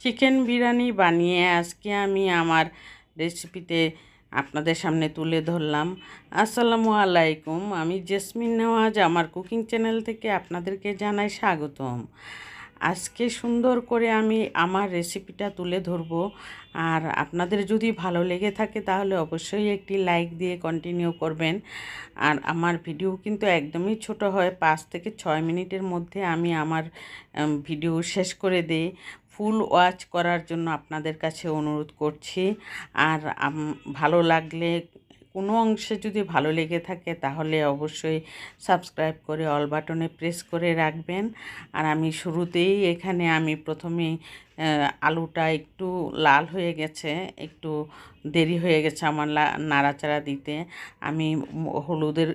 Chicken biryani বানিয়ে আজকে আমি আমার রেসিপিতে আপনাদের সামনে তুলে ধরলাম। আসসালামু আলাইকুম, আমি জেসমিন নেওয়াজ, আমার কুকিং চ্যানেল থেকে আপনাদেরকে জানাই স্বাগতম। আজকে সুন্দর করে আমি আমার রেসিপিটা তুলে ধরব। আর আপনাদের যদি ভালো লেগে থাকে তাহলে অবশ্যই একটি লাইক দিয়ে কন্টিনিউ করবেন। আর আমার ভিডিও কিন্তু একদমই ছোট হয়, 5 থেকে 6 মিনিটের মধ্যে আমি আমার ভিডিও শেষ করে দিই। ফুল ওয়াচ করার জন্য আপনাদের কাছে অনুরোধ করছি। আর ভালো লাগলে, কোনো অংশে যদি ভালো লেগে থাকে তাহলে অবশ্যই সাবস্ক্রাইব করে অল বাটনে প্রেস করে রাখবেন। আর আমি শুরুতেই এখানে আমি প্রথমেই আলুটা একটু লাল হয়ে গেছে, একটু দেরি হয়ে গেছে আমার নাড়াচাড়া দিতে। আমি হলুদের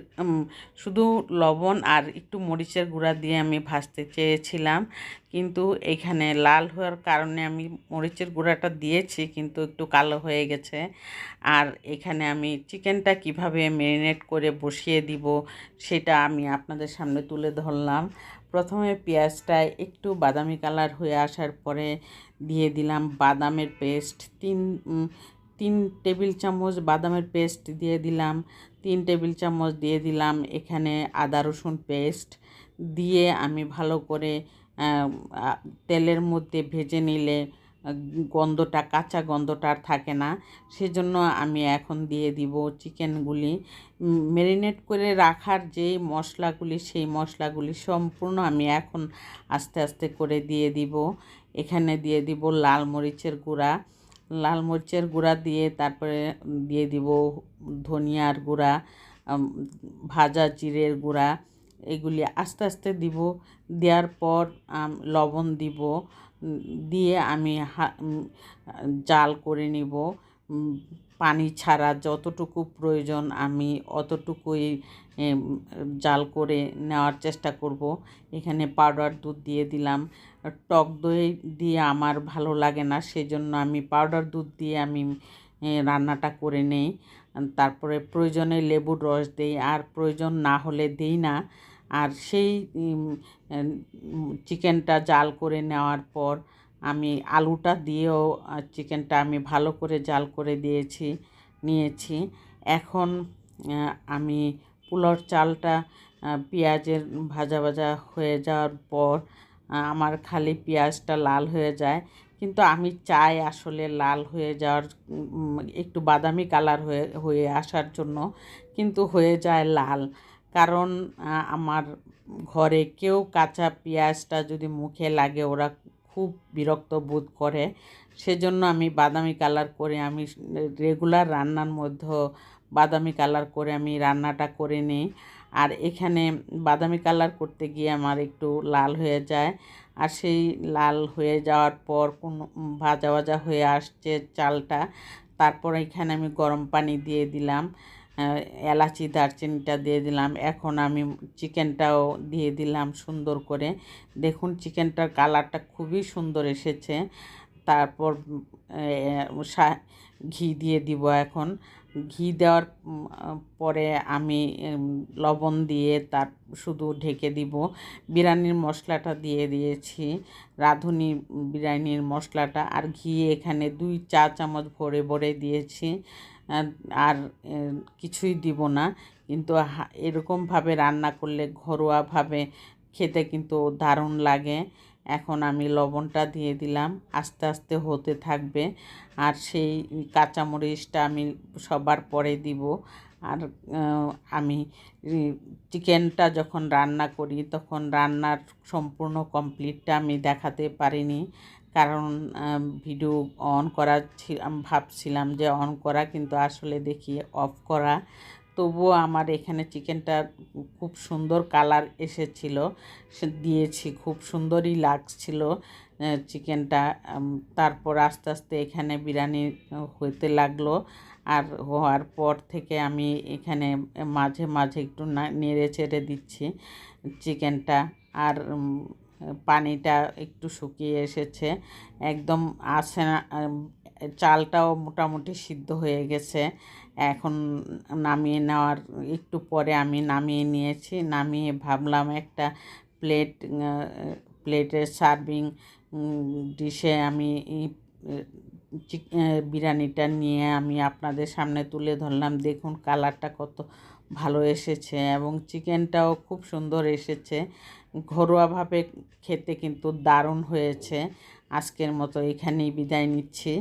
শুধু লবণ আর একটু মরিচের গুঁড়া দিয়ে আমি ভাজতে চেয়েছিলাম, কিন্তু এখানে লাল হওয়ার কারণে আমি মরিচের গুঁড়াটা দিয়েছি কিন্তু একটু কালো হয়ে গেছে। আর এখানে আমি চিকেনটা কিভাবে ম্যারিনেট করে বসিয়ে দিব সেটা আমি আপনাদের সামনে তুলে ধরলাম। প্রথমে পেঁয়াজটা একটু বাদামি কালার হয়ে আসার পরে দিয়ে দিলাম বাদামের পেস্ট, তিন টেবিল চামচ বাদামের পেস্ট দিয়ে দিলাম। 3 টেবিল চামচ দিয়ে দিলাম এখানে আদা রসুন পেস্ট দিয়ে আমি ভালো করে তেলের মধ্যে ভেজে নিলে গন্ধটা, কাঁচা গন্ধটা আর থাকে না। সেজন্য আমি এখন দিয়ে দিব চিকেনগুলি। ম্যারিনেট করে রাখার যেই মশলাগুলি, সেই মশলাগুলি সম্পূর্ণ আমি এখন আস্তে আস্তে করে দিয়ে দিব। এখানে দিয়ে দিব লাল মরিচের গুঁড়া দিয়ে তারপরে দিয়ে দিব ধনিয়ার গুঁড়া, ভাজা জিরের গুঁড়া। এগুলি আস্তে আস্তে দিব। দেওয়ার পর লবণ দিব, দিয়ে আমি জাল করে নিব। পানি ছাড়া যতটুকু প্রয়োজন আমি অতটুকুই জাল করে নেওয়ার চেষ্টা করব। এখানে পাউডার দুধ দিয়ে দিলাম। টক দই দিয়ে আমার ভালো লাগে না, সেজন্য আমি পাউডার দুধ দিয়ে আমি রান্নাটা করে নেই। তারপরে প্রয়োজনে লেবুর রস দেই, আর প্রয়োজন না হলে দেই না। আর সেই চিকেনটা জাল করে নেওয়ার পর আমি আলুটা দিয়েও চিকেনটা আমি ভালো করে জাল করে নিয়েছি। এখন আমি পোলাওর চালটা পেঁয়াজের ভাজা ভাজা হয়ে যাওয়ার পর আমার খালি পেঁয়াজটা লাল হয়ে যায়, কিন্তু আমি চাই আসলে লাল হয়ে যাওয়ার, একটু বাদামি কালার হয়ে আসার জন্য, কিন্তু হয়ে যায় লাল। কারণ আমার ঘরে কেউ কাঁচা পেঁয়াজটা যদি মুখে লাগে ওরা খুব বিরক্ত বোধ করে। সেজন্য আমি বাদামি কালার করে, আমি রেগুলার রান্নার মধ্যেও বাদামি কালার করে আমি রান্নাটা করে নিই। আর এখানে বাদামি কালার করতে গিয়ে আমার একটু লাল হয়ে যায়। আর সেই লাল হয়ে যাওয়ার পর কোনো ভাজা ভাজা হয়ে আসছে চালটা, তারপর এখানে আমি গরম পানি দিয়ে দিলাম, এলাচি দারচিনিটা দিয়ে দিলাম। এখন আমি চিকেনটাও দিয়ে দিলাম সুন্দর করে। দেখুন চিকেনটার কালারটা খুবই সুন্দর এসেছে। তারপর ঘি দিয়ে দিব। এখন ঘি দেওয়ার পরে আমি লবণ দিয়ে তার শুধু ঢেকে দিব। বিরিয়ানির মশলাটা দিয়ে দিয়েছি, রাঁধুনি বিরিয়ানির মশলাটা। আর ঘি এখানে 2 চা চামচ ভরে ভরে দিয়েছি। আর কিছুই দিব না, কিন্তু এরকমভাবে রান্না করলে ঘরোয়াভাবে খেতে কিন্তু দারুণ লাগে। এখন আমি লবণটা দিয়ে দিলাম, আস্তে আস্তে হতে থাকবে। আর সেই কাঁচামরিচটা আমি সবার পরে দিব। আর আমি চিকেনটা যখন রান্না করি তখন রান্নার সম্পূর্ণ কমপ্লিটটা আমি দেখাতে পারিনি, কারণ ভিডিও অন করা আমি ভাবছিলাম যে অন করা, কিন্তু আসলে দেখি অফ করা। তবুও আমার এখানে চিকেনটা খুব সুন্দর কালার এসেছিল, দিয়েছি, খুব সুন্দরই লাগছিল চিকেনটা। তারপর আস্তে আস্তে এখানে বিরিয়ানি হতে লাগলো। আর হওয়ার পর থেকে আমি এখানে মাঝে মাঝে একটু নেড়ে চেড়ে দিচ্ছি চিকেনটা। আর পানিটা একটু শুকিয়ে এসেছে, একদম আসে না, চালটাও মোটামুটি সিদ্ধ হয়ে গেছে। এখন নামিয়ে নেওয়ার একটু পরে আমি নামিয়ে নিয়েছি। নামিয়ে ভাবলাম একটা প্লেটে সার্ভিং ডিশে আমি বিরিয়ানিটা নিয়ে আমি আপনাদের সামনে তুলে ধরলাম। দেখুন কালারটা কত ভালো এসেছে এবং চিকেনটাও খুব সুন্দর এসেছে। ঘরোয়াভাবে খেতে কিন্তু দারুণ হয়েছে। আজকের মতো এখানেই বিদায় নিচ্ছি।